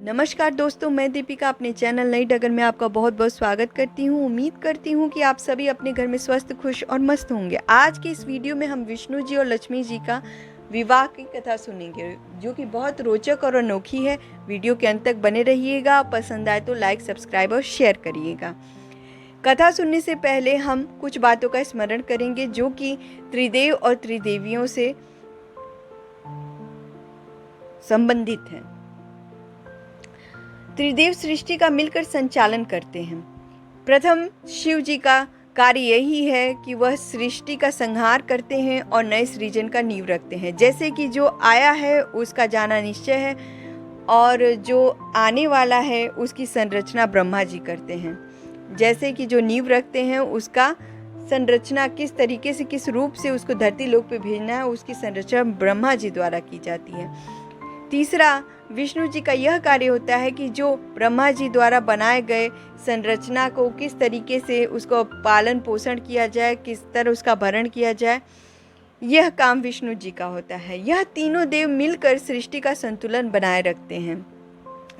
नमस्कार दोस्तों, मैं दीपिका अपने चैनल नई डगर में आपका बहुत बहुत स्वागत करती हूँ। उम्मीद करती हूँ कि आप सभी अपने घर में स्वस्थ, खुश और मस्त होंगे। आज की इस वीडियो में हम विष्णु जी और लक्ष्मी जी का विवाह की कथा सुनेंगे, जो कि बहुत रोचक और अनोखी है। वीडियो के अंत तक बने रहिएगा। पसंद आए तो लाइक, सब्सक्राइब और शेयर करिएगा। कथा सुनने से पहले हम कुछ बातों का स्मरण करेंगे, जो कि त्रिदेव और त्रिदेवियों से संबंधित हैं। त्रिदेव सृष्टि का मिलकर संचालन करते हैं। प्रथम शिव जी का कार्य यही है कि वह सृष्टि का संहार करते हैं और नए सृजन का नींव रखते हैं। जैसे कि जो आया है उसका जाना निश्चय है और जो आने वाला है उसकी संरचना ब्रह्मा जी करते हैं। जैसे कि जो नींव रखते हैं उसका संरचना किस तरीके से, किस रूप से उसको धरती लोक पे भेजना है, उसकी संरचना ब्रह्मा जी द्वारा की जाती है। तीसरा, विष्णु जी का यह कार्य होता है कि जो ब्रह्मा जी द्वारा बनाए गए संरचना को किस तरीके से उसको पालन पोषण किया जाए, किस तरह उसका भरण किया जाए, यह काम विष्णु जी का होता है। यह तीनों देव मिलकर सृष्टि का संतुलन बनाए रखते हैं।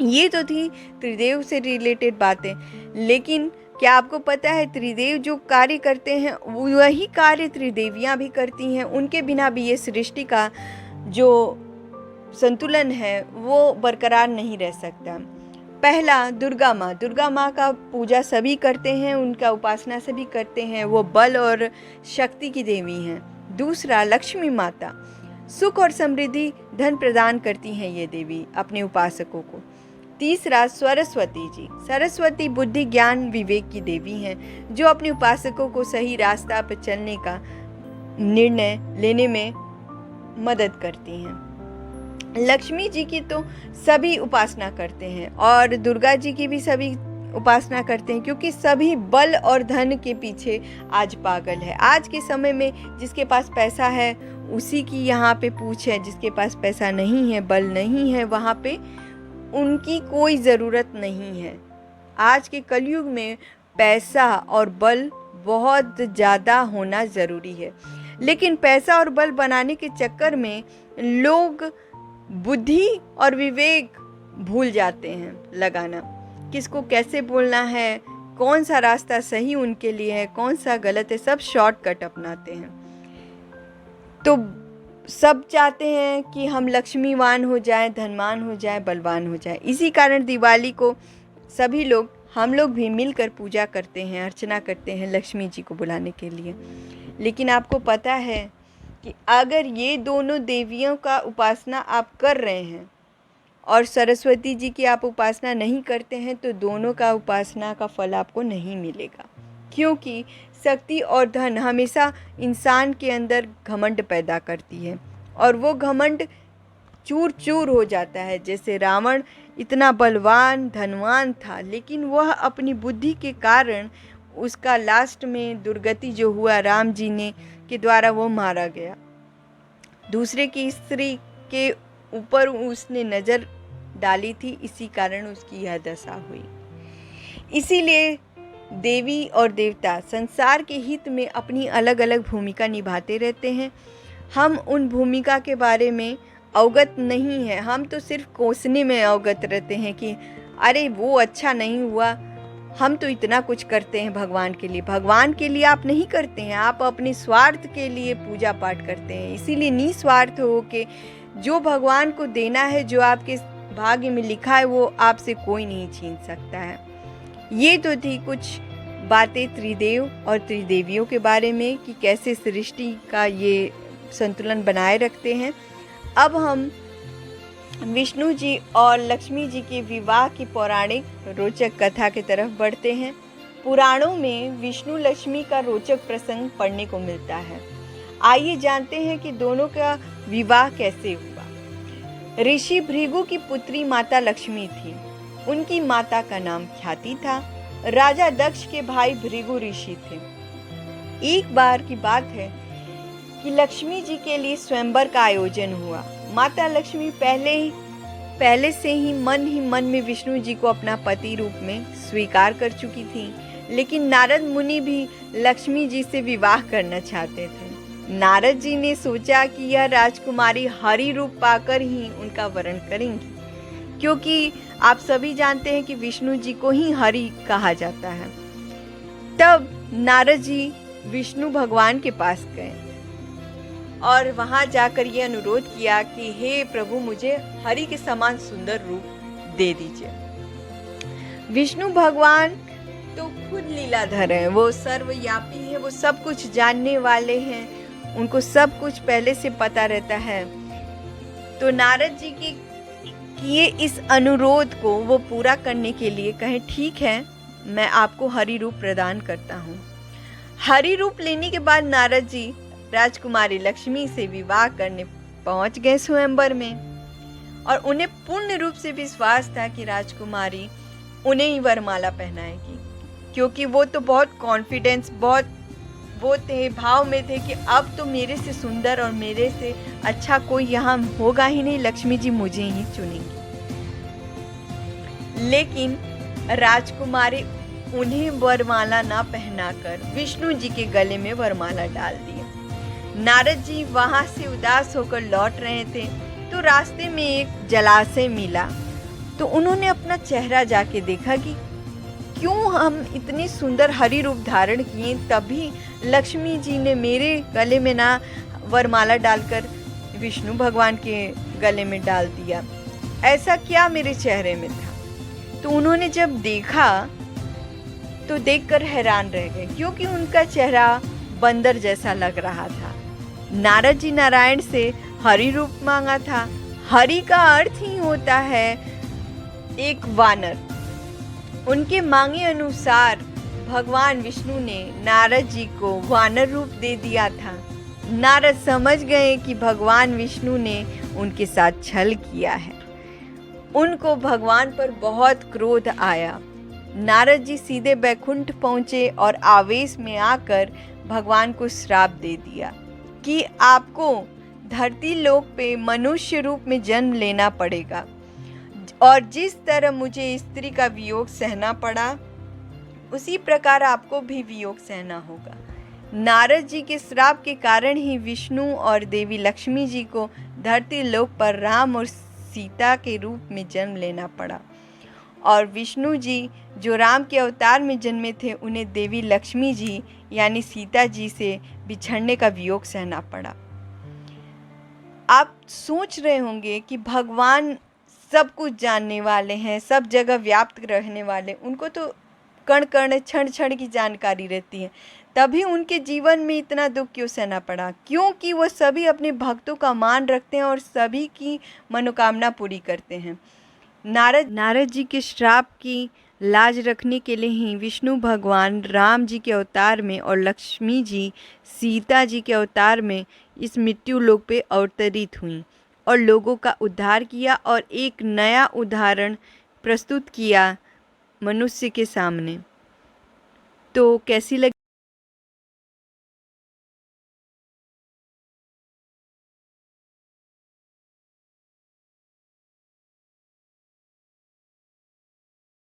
ये तो थी त्रिदेव से रिलेटेड बातें, लेकिन क्या आपको पता है त्रिदेव जो कार्य करते हैं वही कार्य त्रिदेवियां भी करती हैं। उनके बिना भी ये सृष्टि का जो संतुलन है वो बरकरार नहीं रह सकता। पहला, दुर्गा माँ का पूजा सभी करते हैं, उनका उपासना सभी करते हैं। वो बल और शक्ति की देवी हैं। दूसरा, लक्ष्मी माता, सुख और समृद्धि, धन प्रदान करती हैं ये देवी अपने उपासकों को। तीसरा, सरस्वती जी, सरस्वती बुद्धि, ज्ञान, विवेक की देवी हैं, जो अपने उपासकों को सही रास्ता पर चलने का निर्णय लेने में मदद करती हैं। लक्ष्मी जी की तो सभी उपासना करते हैं और दुर्गा जी की भी सभी उपासना करते हैं, क्योंकि सभी बल और धन के पीछे आज पागल है। आज के समय में जिसके पास पैसा है उसी की यहाँ पे पूछ है, जिसके पास पैसा नहीं है, बल नहीं है, वहाँ पे उनकी कोई ज़रूरत नहीं है। आज के कलयुग में पैसा और बल बहुत ज़्यादा होना ज़रूरी है, लेकिन पैसा और बल बनाने के चक्कर में लोग बुद्धि और विवेक भूल जाते हैं लगाना। किसको कैसे बोलना है, कौन सा रास्ता सही उनके लिए है, कौन सा गलत है, सब शॉर्टकट अपनाते हैं। तो सब चाहते हैं कि हम लक्ष्मीवान हो जाएं, धनवान हो जाएं, बलवान हो जाएं। इसी कारण दिवाली को सभी लोग, हम लोग भी मिलकर पूजा करते हैं, अर्चना करते हैं लक्ष्मी जी को बुलाने के लिए। लेकिन आपको पता है कि अगर ये दोनों देवियों का उपासना आप कर रहे हैं और सरस्वती जी की आप उपासना नहीं करते हैं, तो दोनों का उपासना का फल आपको नहीं मिलेगा। क्योंकि शक्ति और धन हमेशा इंसान के अंदर घमंड पैदा करती है और वो घमंड चूर चूर हो जाता है। जैसे रावण इतना बलवान धनवान था, लेकिन वह अपनी बुद्धि के कारण उसका लास्ट में दुर्गति जो हुआ, राम जी ने के द्वारा वो मारा गया। दूसरे की स्त्री के ऊपर उसने नज़र डाली थी, इसी कारण उसकी यह दशा हुई। इसीलिए देवी और देवता संसार के हित में अपनी अलग अलग भूमिका निभाते रहते हैं। हम उन भूमिका के बारे में अवगत नहीं है, हम तो सिर्फ कोसने में अवगत रहते हैं कि अरे वो अच्छा नहीं हुआ, हम तो इतना कुछ करते हैं भगवान के लिए। भगवान के लिए आप नहीं करते हैं, आप अपने स्वार्थ के लिए पूजा पाठ करते हैं। इसीलिए निस्वार्थ हो के जो भगवान को देना है, जो आपके भाग्य में लिखा है, वो आपसे कोई नहीं छीन सकता है। ये तो थी कुछ बातें त्रिदेव और त्रिदेवियों के बारे में कि कैसे सृष्टि का ये संतुलन बनाए रखते हैं। अब हम विष्णु जी और लक्ष्मी जी के विवाह की पौराणिक रोचक कथा की तरफ बढ़ते हैं। पुराणों में विष्णु लक्ष्मी का रोचक प्रसंग पढ़ने को मिलता है। आइए जानते हैं कि दोनों का विवाह कैसे हुआ। ऋषि भृगु की पुत्री माता लक्ष्मी थी। उनकी माता का नाम ख्याति था। राजा दक्ष के भाई भृगु ऋषि थे। एक बार की बात है कि लक्ष्मी जी के लिए स्वयंवर का आयोजन हुआ। माता लक्ष्मी पहले से ही मन में विष्णु जी को अपना पति रूप में स्वीकार कर चुकी थी, लेकिन नारद मुनि भी लक्ष्मी जी से विवाह करना चाहते थे। नारद जी ने सोचा कि यह राजकुमारी हरि रूप पाकर ही उनका वरण करेंगी, क्योंकि आप सभी जानते हैं कि विष्णु जी को ही हरि कहा जाता है। तब नारद जी विष्णु भगवान के पास गए और वहां जाकर ये अनुरोध किया कि हे प्रभु, मुझे हरि के समान सुंदर रूप दे दीजिए। विष्णु भगवान तो खुद लीलाधर हैं, वो सर्वव्यापी है, वो सब कुछ जानने वाले हैं, उनको सब कुछ पहले से पता रहता है। तो नारद जी के किए इस अनुरोध को वो पूरा करने के लिए कहे, ठीक है, मैं आपको हरि रूप प्रदान करता हूँ। हरि रूप लेने के बाद नारद जी राजकुमारी लक्ष्मी से विवाह करने पहुंच गए स्वयंवर में, और उन्हें पूर्ण रूप से विश्वास था कि राजकुमारी उन्हें ही वरमाला पहनाएगी, क्योंकि वो तो बहुत कॉन्फिडेंस, बहुत वो थे, भाव में थे कि अब तो मेरे से सुंदर और मेरे से अच्छा कोई यहाँ होगा ही नहीं, लक्ष्मी जी मुझे ही चुनेंगी। लेकिन राजकुमारी उन्हें वरमाला ना पहनाकर विष्णु जी के गले में वरमाला डाल दी। नारद जी वहां से उदास होकर लौट रहे थे तो रास्ते में एक जलाशय मिला, तो उन्होंने अपना चेहरा जाके देखा कि क्यों हम इतने सुंदर हरि रूप धारण किए, तभी लक्ष्मी जी ने मेरे गले में ना वरमाला डालकर विष्णु भगवान के गले में डाल दिया, ऐसा क्या मेरे चेहरे में था। तो उन्होंने जब देखा तो देखकर हैरान रह गए, क्योंकि उनका चेहरा बंदर जैसा लग रहा था। नारद जी नारायण से हरि रूप मांगा था। हरि का अर्थ ही होता है एक वानर। उनके मांगे अनुसार भगवान विष्णु ने नारद जी को वानर रूप दे दिया था। नारद समझ गए कि भगवान विष्णु ने उनके साथ छल किया है। उनको भगवान पर बहुत क्रोध आया। नारद जी सीधे बैकुंठ पहुंचे और आवेश में आकर भगवान को श्राप दे दिया कि आपको धरती लोक पे मनुष्य रूप में जन्म लेना पड़ेगा, और जिस तरह मुझे स्त्री का वियोग सहना पड़ा उसी प्रकार आपको भी वियोग सहना होगा। नारद जी के श्राप के कारण ही विष्णु और देवी लक्ष्मी जी को धरती लोक पर राम और सीता के रूप में जन्म लेना पड़ा, और विष्णु जी जो राम के अवतार में जन्मे थे उन्हें देवी लक्ष्मी जी यानी सीता जी से बिछड़ने का वियोग सहना पड़ा। आप सोच रहे होंगे कि भगवान सब कुछ जानने वाले हैं, सब जगह व्याप्त रहने वाले, उनको तो कण कण क्षण क्षण की जानकारी रहती है, तभी उनके जीवन में इतना दुख क्यों सहना पड़ा? क्योंकि वो सभी अपने भक्तों का मान रखते हैं और सभी की मनोकामना पूरी करते हैं। नारद जी के श्राप की लाज रखने के लिए ही विष्णु भगवान राम जी के अवतार में और लक्ष्मी जी सीता जी के अवतार में इस मृत्यु लोक पे अवतरित हुई और लोगों का उद्धार किया और एक नया उदाहरण प्रस्तुत किया मनुष्य के सामने। तो कैसी लगी